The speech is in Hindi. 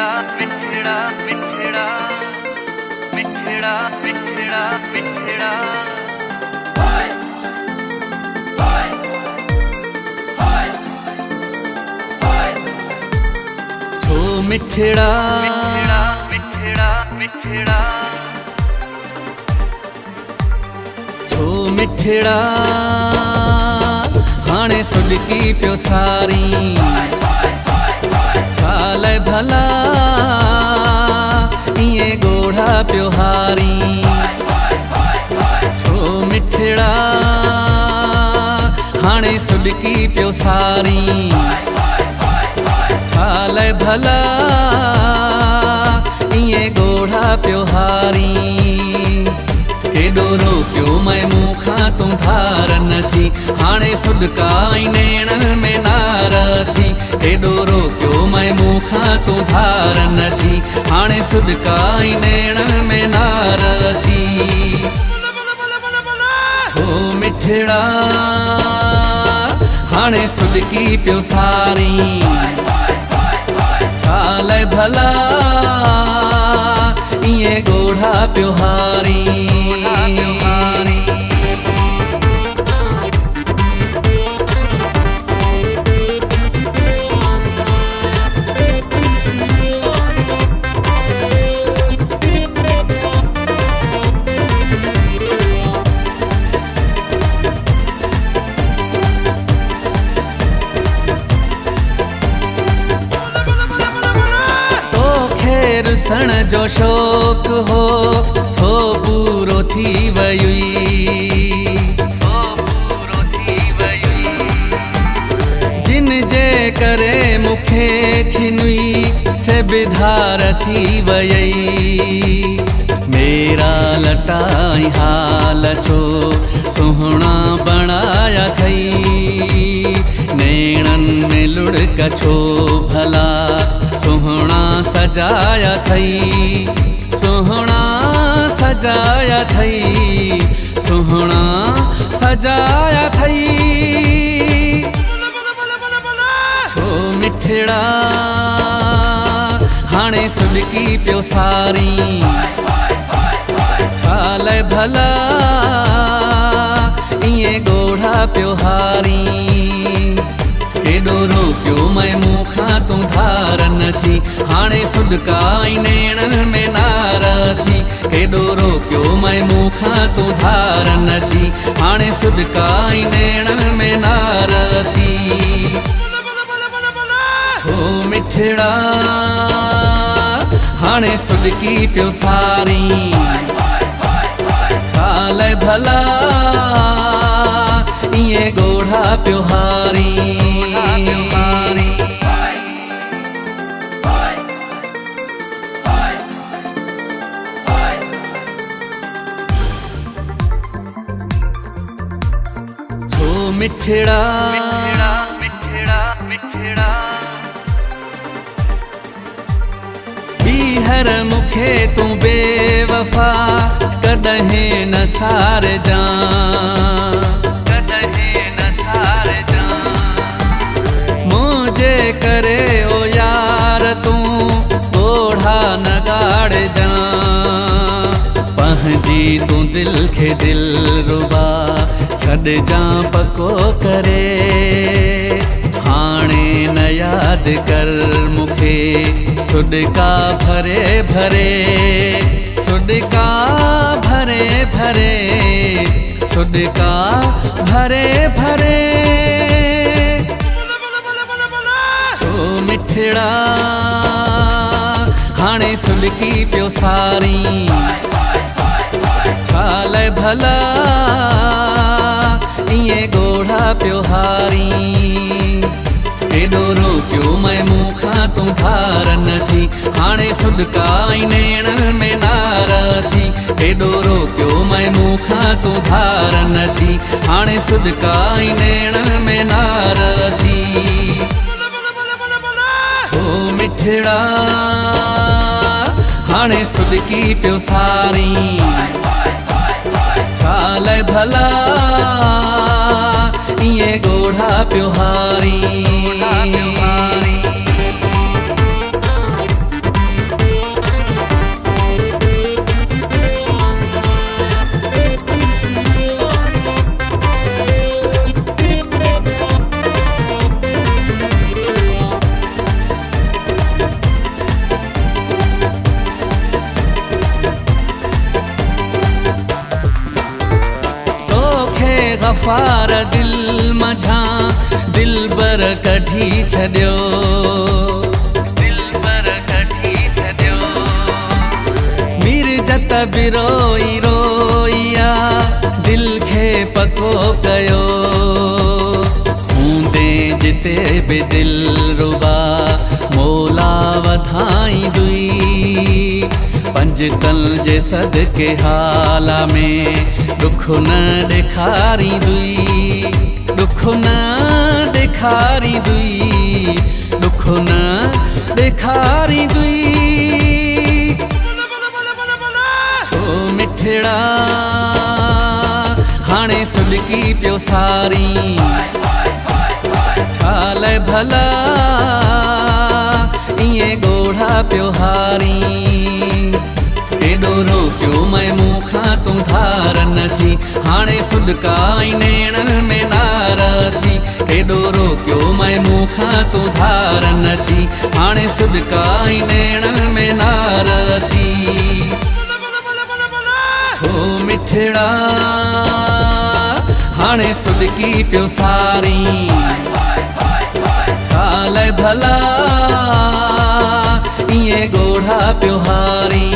मिठड़ा मिठड़ा मिठड़ा मिठड़ा मिठड़ा मिठड़ा छो मिठड़ा मिठड़ा मिठड़ा मिठड़ा छो मिठड़ा हाणे सुलकी पियो सारी छाल भला इए गोढ़ा पियो हारी छो मिठड़ा हाणे सुलकी पियो सारी छाल भला इए गोढ़ा पियो हारी केॾो रोकियो मैं मूंखां तूं धार न थी हाणे सुॾकाई नेणन में नार थी केॾो रोकियो मैं मूंखां तूं धार न थी हाणे सुॾकाई नेणन में नार थी छो मिठड़ा हाणे सुॾकी पियो सारी छाल भला इए गोढ़ा पियो हारी सन जो शौक हो सो पूरो थी वयुई जिन जे करे मुखे छिनुई से बिधार थी वयई मेरा लटाई हाल छो सुहणा बणाया थई नेणन में लुढ़क छो भला सुहणा सजाया थई सुहणा सजाया थई सुहणा सजाया थई छो मिठड़ा हाणे सुलकी पियो सारी छाल भला इए गोढ़ा पियो हारी केॾो रोकियो मैं मूंखां तूं धार न थी हाणे सुॾकाई नेणन में नार थी केॾो रोकियो मैं मूंखां तूं धार न थी हाणे सुॾकाई नेणन में नार थी छो मिठड़ा हाणे सुॾकी पियो सारी छाल भला इए गोढ़ा पियो हारी मिठड़ा मिठड़ा मिठड़ा मिठड़ा बीहर मुखे तू बेवफा कदहें न सार जा कदहें न सार जा मुझे करे ओ यार तू गोढ़ा न गाड़ जा पहुंची तू दिल के दिल रुबा छड़ जा पको करे हाणे न याद कर मुखे सुॾका भरे भरे सुॾका भरे भरे सुॾका भरे भरे छो मिठड़ा हाणे सुलकी पियो सारी छाल भला इए गोढ़ा पियो हारी केॾो रोकियो मैं मूंखां तूं धार न थी हाणे सुॾकाई नेणन में नार थी केॾो रोकियो मैं मूंखां तूं धार न थी हाणे सुॾकाई नेणन में नार थी छो मिठड़ा हाणे सुॾकी पियो सारी छाल भला इए गोढ़ा पियो हारी वफार दिल मझा दिल बर कढी छॾियो, दिल बर कढी छॾियो। मिर्जत बि रोई रोईया दिल खे पको कयो, हूंदे जिते बि दिल रुबा मोला वधाई दुई। पंजकल जे सदके हाल में दुख न ॾेखारी दुई, दुख न ॾेखारी दुई, दुख न ॾेखारी दुई। छो मिठड़ा हाणे सुलकी पियो सारी, छाल भला इएं ॻोढ़ा पियो हारी। केॾो रोकियो मैं मूंखां तूं धार न थी, हाणे सुॾकाई नेणनि में नार थी। केॾो रोकियो मैं मूंखां तूं धार न थी, हाणे सुॾकाई नेणनि में नार थी। छो मिठड़ा हाणे सुॾकी पियो सारी, छाल भला इएं ॻोढ़ा पियो हारी।